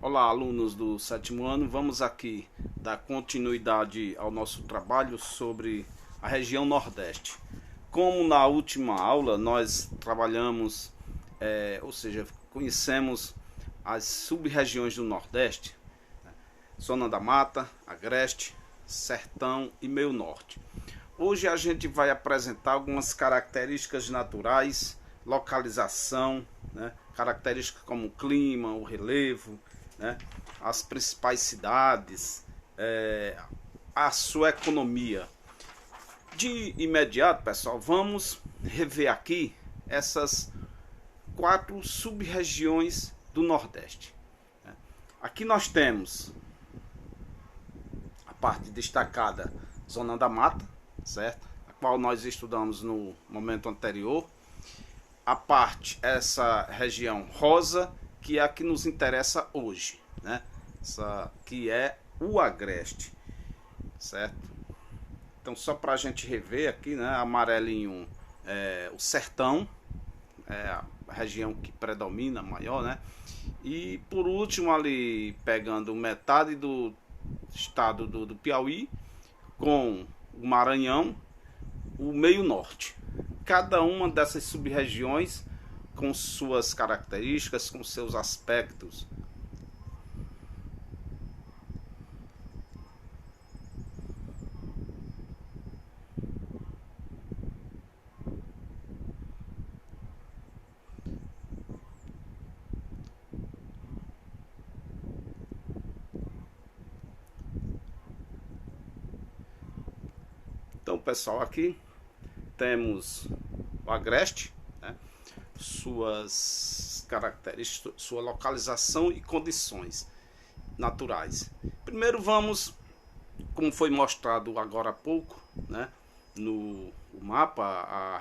Olá, alunos do sétimo ano. Vamos aqui dar continuidade ao nosso trabalho sobre a região Nordeste. Como na última aula nós trabalhamos, ou seja, conhecemos as sub-regiões do Nordeste, Zona da Mata, Agreste, Sertão e Meio Norte. Hoje a gente vai apresentar algumas características naturais, localização, né? Características como o clima, o relevo, né? As principais cidades, a sua economia. De imediato, pessoal, vamos rever aqui essas 4 sub-regiões do Nordeste. Aqui nós temos a parte destacada, Zona da Mata, certo? A qual nós estudamos no momento anterior. A parte, essa região rosa, que é a que nos interessa hoje, né? Essa que é o Agreste, certo? Então, só para a gente rever aqui, né? Amarelinho é o Sertão, é a região que predomina, maior, né? E por último, ali pegando metade do estado do Piauí, com o Maranhão, o meio norte. Cada uma dessas sub-regiões com suas características, com seus aspectos. Então, pessoal, aqui temos o Agreste, né? Suas características, sua localização e condições naturais. Primeiro vamos, como foi mostrado agora há pouco, né, no mapa,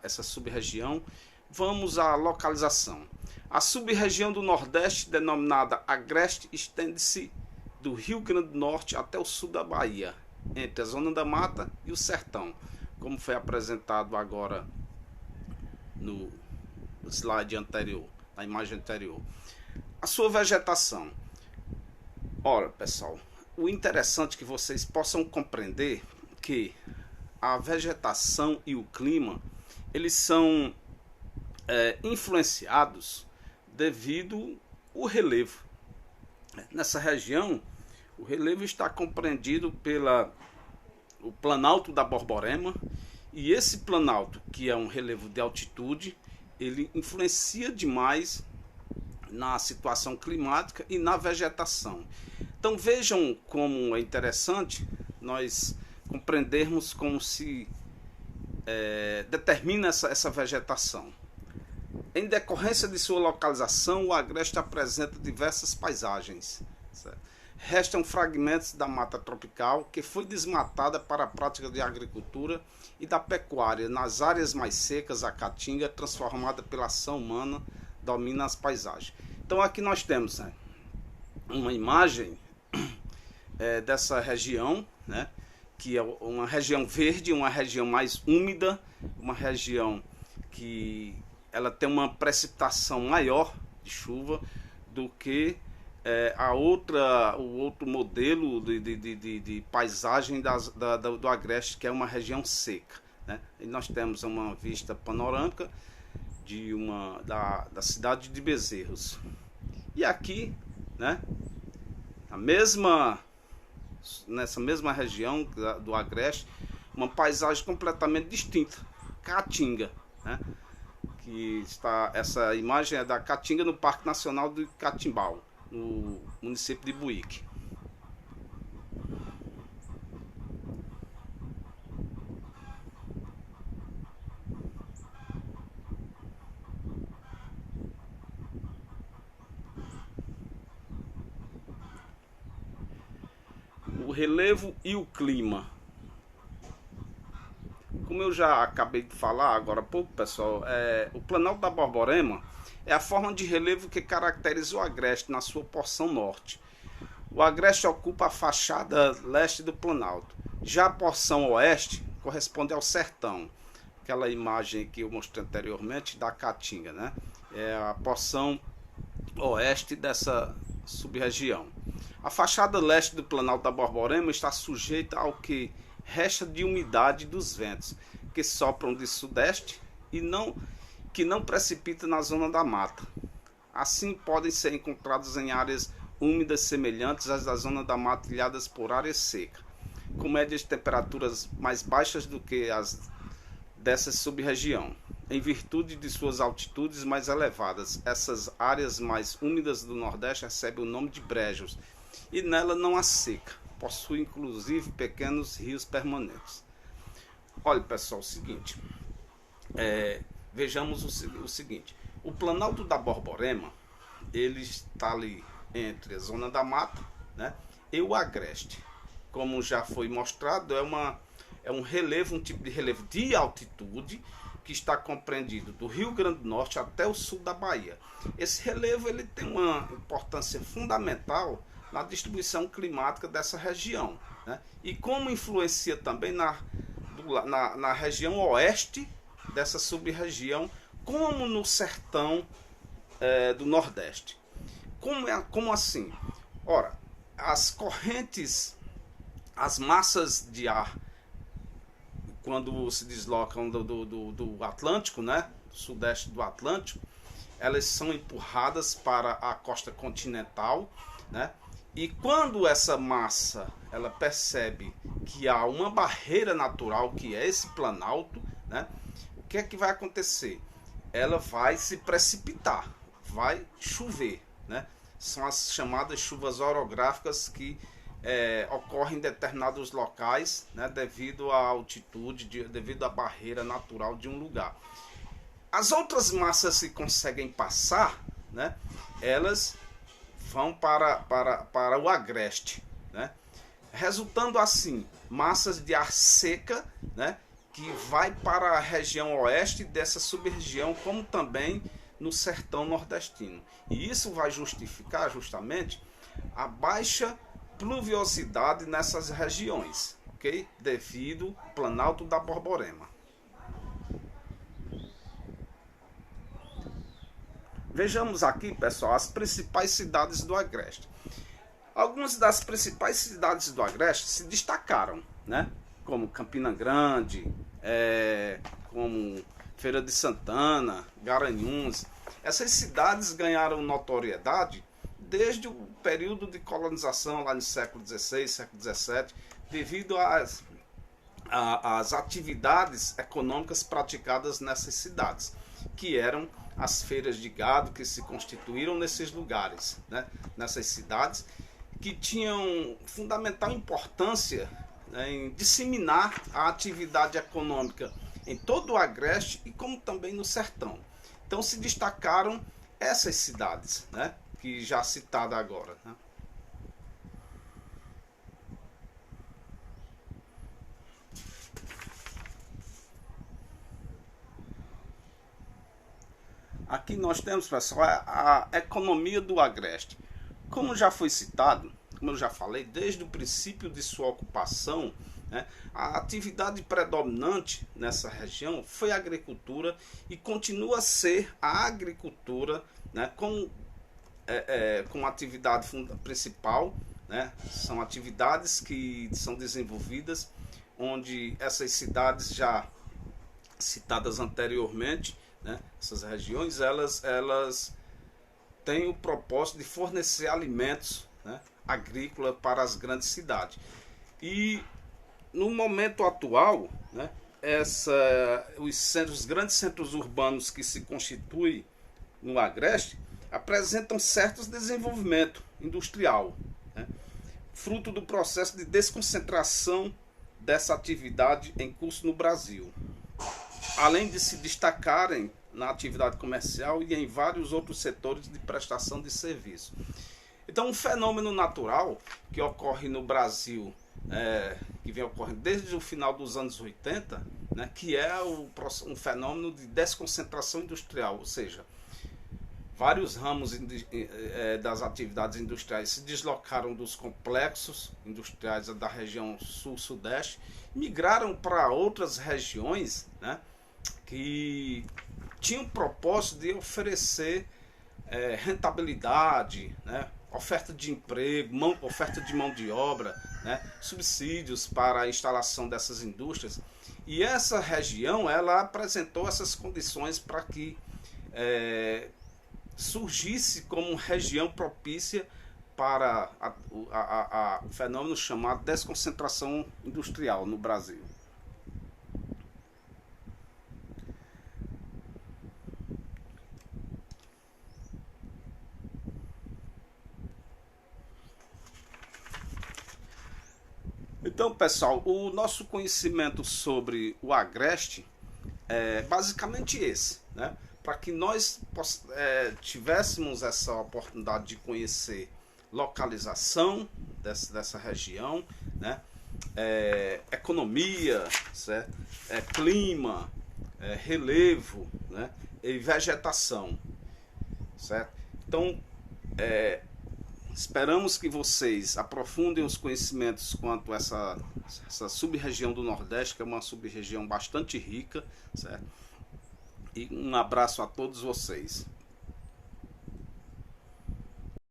essa sub-região, vamos à localização. A sub-região do Nordeste, denominada Agreste, estende-se do Rio Grande do Norte até o sul da Bahia, entre a Zona da Mata e o Sertão, como foi apresentado agora no slide anterior, na imagem anterior. A sua vegetação. Ora, pessoal, o interessante é que vocês possam compreender que a vegetação e o clima, eles são influenciados devido ao relevo. Nessa região, o relevo está compreendido o Planalto da Borborema, e esse planalto, que é um relevo de altitude, ele influencia demais na situação climática e na vegetação. Então vejam como é interessante nós compreendermos como se determina essa vegetação. Em decorrência de sua localização, o Agreste apresenta diversas paisagens, certo? Restam fragmentos da mata tropical que foi desmatada para a prática de agricultura e da pecuária. Nas áreas mais secas, a caatinga, transformada pela ação humana, domina as paisagens. Então aqui nós temos, né, uma imagem dessa região, né, que é uma região verde, uma região mais úmida, uma região que ela tem uma precipitação maior de chuva do que o outro modelo de paisagem do Agreste, que é uma região seca, né? E nós temos uma vista panorâmica da cidade de Bezerros. E aqui, né, nessa mesma região do Agreste, uma paisagem completamente distinta, Caatinga, né? Essa imagem é da Caatinga, no Parque Nacional do Catimbau, no município de Buíque. O relevo e o clima. Como eu já acabei de falar agora há pouco, pessoal, o Planalto da Borborema é a forma de relevo que caracteriza o Agreste na sua porção norte. O Agreste ocupa a fachada leste do Planalto. Já a porção oeste corresponde ao Sertão. Aquela imagem que eu mostrei anteriormente da Caatinga, né? É a porção oeste dessa sub-região. A fachada leste do Planalto da Borborema está sujeita ao que resta de umidade dos ventos, que sopram de sudeste e que não precipita na zona da mata. Assim, podem ser encontrados em áreas úmidas semelhantes às da zona da mata ilhadas por área seca, com médias de temperaturas mais baixas do que as dessa sub-região. Em virtude de suas altitudes mais elevadas, essas áreas mais úmidas do Nordeste recebem o nome de brejos, e nela não há seca. Possui inclusive pequenos rios permanentes. Olha, pessoal, o seguinte, vejamos o seguinte, o Planalto da Borborema, ele está ali entre a zona da mata, né, e o agreste. Como já foi mostrado, é um relevo, um tipo de relevo de altitude, que está compreendido do Rio Grande do Norte até o sul da Bahia. Esse relevo ele tem uma importância fundamental na distribuição climática dessa região, né? E como influencia também na região oeste dessa sub-região, como no sertão do Nordeste. Como assim? Ora, as correntes, as massas de ar, quando se deslocam do Atlântico, né, do sudeste do Atlântico, elas são empurradas para a costa continental, né? E quando essa massa ela percebe que há uma barreira natural, que é esse planalto, né, o que é que vai acontecer? Ela vai se precipitar, vai chover, né? São as chamadas chuvas orográficas que ocorrem em determinados locais, né, devido à altitude, devido à barreira natural de um lugar. As outras massas que conseguem passar, né, elas vão para o agreste, né, resultando assim massas de ar seca, né, que vai para a região oeste dessa sub-região, como também no sertão nordestino. E isso vai justificar justamente a baixa pluviosidade nessas regiões, ok? Devido ao Planalto da Borborema. Vejamos aqui, pessoal, as principais cidades do agreste. Algumas das principais cidades do agreste se destacaram, né? Como Campina Grande, como Feira de Santana, Garanhuns. Essas cidades ganharam notoriedade desde o período de colonização lá no século XVI, século XVII, devido às atividades econômicas praticadas nessas cidades, que eram as feiras de gado que se constituíram nesses lugares, né, nessas cidades, que tinham fundamental importância, né, em disseminar a atividade econômica em todo o agreste e como também no sertão. Então se destacaram essas cidades, né, que já citada agora, né? Aqui nós temos, pessoal, a economia do agreste. Como já foi citado, como eu já falei, desde o princípio de sua ocupação, né, a atividade predominante nessa região foi a agricultura e continua a ser a agricultura, né, com atividade principal, né? São atividades que são desenvolvidas onde essas cidades já citadas anteriormente, né, essas regiões, elas têm o propósito de fornecer alimentos, né, agrícola para as grandes cidades. E no momento atual, né, os grandes centros urbanos que se constituem no agreste apresentam certo desenvolvimento industrial, né, fruto do processo de desconcentração dessa atividade em curso no Brasil, além de se destacarem na atividade comercial e em vários outros setores de prestação de serviço. Então, um fenômeno natural que ocorre no Brasil, que vem ocorrendo desde o final dos anos 80, né, que é um fenômeno de desconcentração industrial, ou seja, vários ramos das atividades industriais se deslocaram dos complexos industriais da região sul-sudeste, migraram para outras regiões, né, que tinham o propósito de oferecer rentabilidade, né, oferta de emprego, oferta de mão de obra, né, subsídios para a instalação dessas indústrias. E essa região, ela apresentou essas condições para que surgisse como região propícia para o fenômeno chamado desconcentração industrial no Brasil. Então, pessoal, o nosso conhecimento sobre o Agreste é basicamente esse, né? Para que nós tivéssemos essa oportunidade de conhecer localização dessa região, né? Economia, certo? Clima, relevo, né? E vegetação, certo? Então, esperamos que vocês aprofundem os conhecimentos quanto a essa sub-região do Nordeste, que é uma sub-região bastante rica, certo? E um abraço a todos vocês.